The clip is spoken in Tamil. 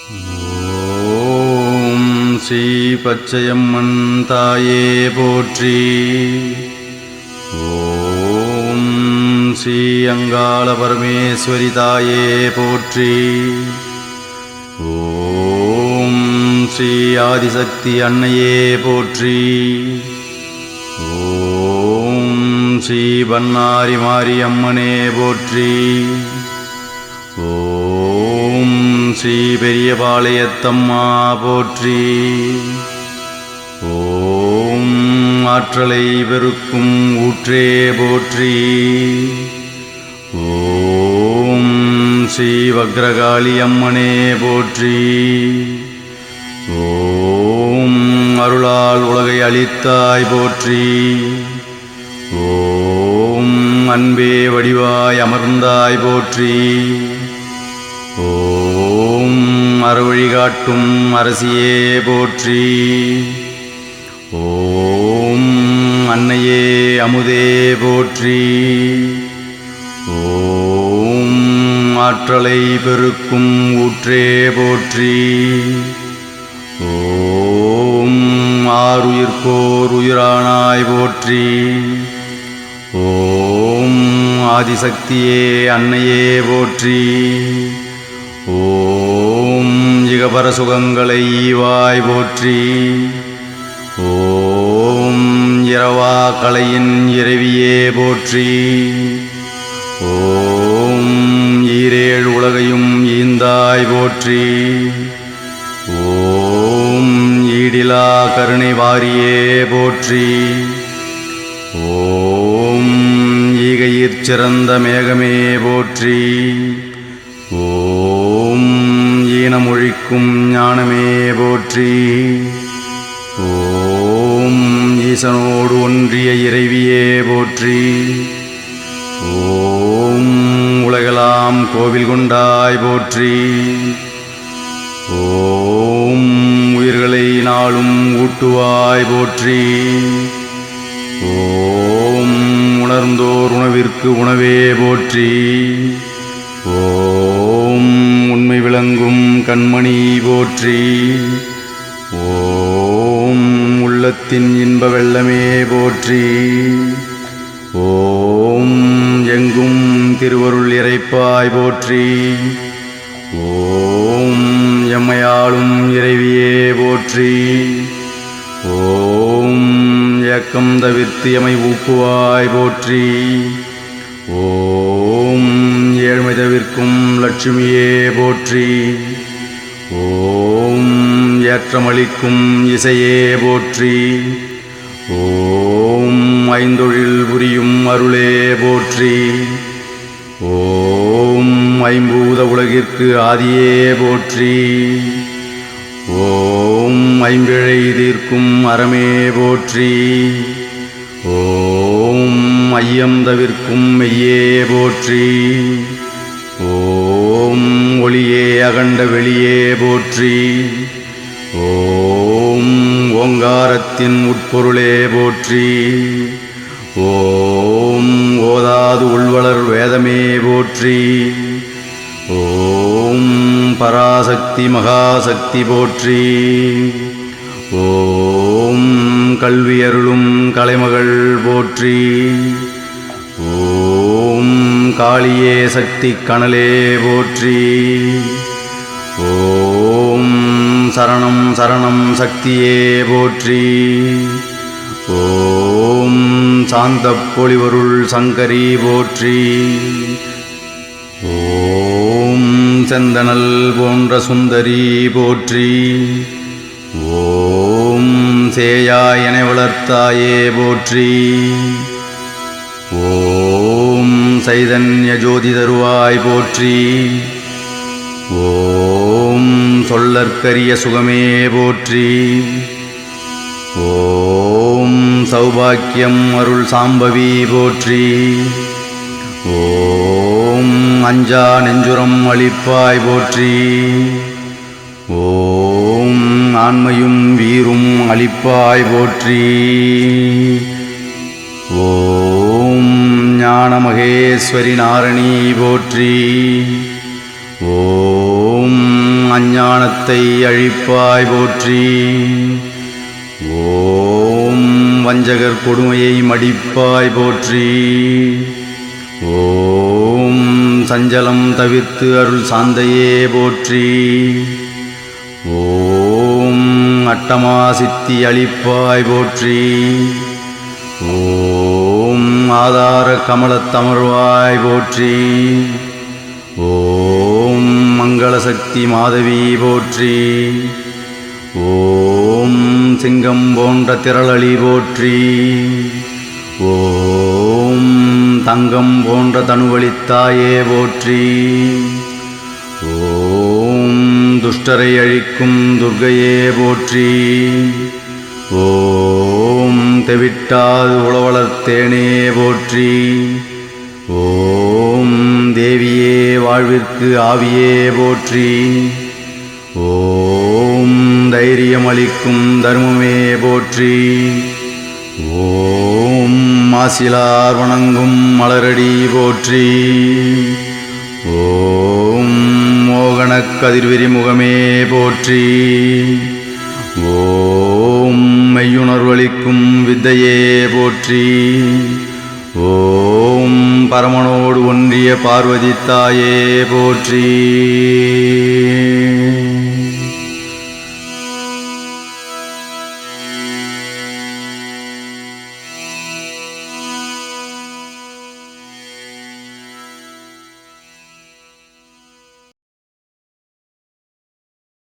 ஓம் ஸ்ரீ பச்சையம்மன் தாயே போற்றி. ஓம் ஸ்ரீ அங்காள பரமேஸ்வரி தாயே போற்றி. ஓம் ஸ்ரீ ஆதிசக்தி அன்னையே போற்றி. ஓம் ஸ்ரீ பன்னாரி மாரியம்மனே போற்றி. ஓம் ஸ்ரீ பெரியபாளையத்தம்மா போற்றி. ஓம் ஆற்றலை பெருக்கும் ஊற்றே போற்றி. ஓம் ஸ்ரீ வக்ரகாளி அம்மனே போற்றி. ஓம் அருளால் உலகை அளித்தாய் போற்றி. ஓம் அன்பே வடிவாய் அமர்ந்தாய் போற்றி. ஓம் அறவழி காட்டும் அரசியே போற்றி. ஓம் அன்னையே அமுதே போற்றி. ஓம் ஆற்றலை பெருக்கும் ஊற்றே போற்றி. ஓம் ஆருயிர்க்கோர் உயிரானாய் போற்றி. ஓம் ஆதிசக்தியே அன்னையே போற்றி. ஓம் இகபர சுகங்களை ஈவாய் போற்றி. ஓம் இரவா கலையின் இறைவியே போற்றி. ஓம் ஈரேழு உலகையும் ஈந்தாய் போற்றி. ஓம் ஈடிலா கருணை வாரியே போற்றி. ஓம் ஈகையிற் சிறந்த மேகமே போற்றி. ஓம் ஈனமொழிக்கும் ஞானமே போற்றி. ஓம் ஈசனோடு ஒன்றிய இறைவியே போற்றி. ஓம் உலகெல்லாம் கோவில் கொண்டாய் போற்றி. ஓம் உயிர்களை நாளும் ஊட்டுவாய் போற்றி. ஓம் உணர்ந்தோர் உணவிற்கு உணவே போற்றி. ஓம் உண்மை விளங்கும் கண்மணி போற்றி. ஓம் உள்ளத்தின் இன்ப வெள்ளமே போற்றி. ஓம் எங்கும் திருவருள் இறைப்பாய் போற்றி. ஓம் எம்மையாளும் இறைவியே போற்றி. ஓம் ஏக்கம் தவிர்த்து எமை ஊக்குவாய் போற்றி. ஓம் ஏழ்மை தவிர்க்கும் லட்சுமியே போற்றி. ஓம் ஏற்றமளிக்கும் இசையே போற்றி. ஓம் ஐந்தொழில் புரியும் அருளே போற்றி. ஓம் ஐம்பூத உலகிற்கு ஆதியே போற்றி. ஓம் ஐம்பிழை தீர்க்கும் அறமே போற்றி. ஓம் ஐயம் தவிர்க்கும் மெய்யே போற்றி. ஓம் ஒளியே அகண்ட வெளியே போற்றி. ஓம் ஓங்காரத்தின் உட்பொருளே போற்றி. ஓம் ஓதாது உள்வளர் வேதமே போற்றி. ஓம் பராசக்தி மகாசக்தி போற்றி. ஓம் கல்வியருளும் கலைமகள் போற்றி. ஓம் காளியே சக்தி கனலே போற்றி. ஓம் சரணம் சரணம் சக்தியே போற்றி. ஓம் சாந்த பொலிவருள் சங்கரி போற்றி. ஓம் செந்தனல் போன்ற சுந்தரி போற்றி. ஓம் சேயாய் என வளர்த்தாயே போற்றி. ஓம் சைதன்ய ஜோதி தருவாய் போற்றி. ஓம் சொல்லற்கரிய சுகமே போற்றி. ஓம் சௌபாக்கியம் அருள் சாம்பவி போற்றி. ஓம் அஞ்சா நெஞ்சுரம் அளிப்பாய் போற்றி. ஓம் ஆண்மையும் வீரும் அளிப்பாய் போற்றி. ஓம் ஞான மகேஸ்வரி நாரணி போற்றி. ஓம் அஞ்ஞானத்தை அழிப்பாய் போற்றி. ஓம் வஞ்சகர் கொடுமையை மடிப்பாய் போற்றி. ஓம் சஞ்சலம் தவிர்த்து அருள் சாந்தையே போற்றி. ஓம் அட்டமா சித்தி அளிப்பாய் போற்றி. ஓம் ஆதார கமலத்தமர்வாய் போற்றி. ஓம் மங்களசக்தி மாதவி போற்றி. ஓம் சிங்கம் போன்ற திரளளி போற்றி. ஓம் தங்கம் போன்ற தனுவளித்தாயே போற்றி. ஓம் துஷ்டரை அழிக்கும் துர்க்கையே போற்றி. ஓம் தெவிட்டாது உளவளர்த்தேனே போற்றி. ஓம் தேவியே வாழ்விற்கு ஆவியே போற்றி. ஓம் தைரியமளிக்கும் தர்மமே போற்றி. ஓம் மாசிலார் வணங்கும் மலரடி போற்றி. ஓம் மோகனக் கதிர்விரி முகமே போற்றி. ஓம் மெய்யுணர்வளிக்கும் வித்தையே போற்றி. ஓம் பரமனோடு ஒன்றிய பார்வதி தாயே போற்றி.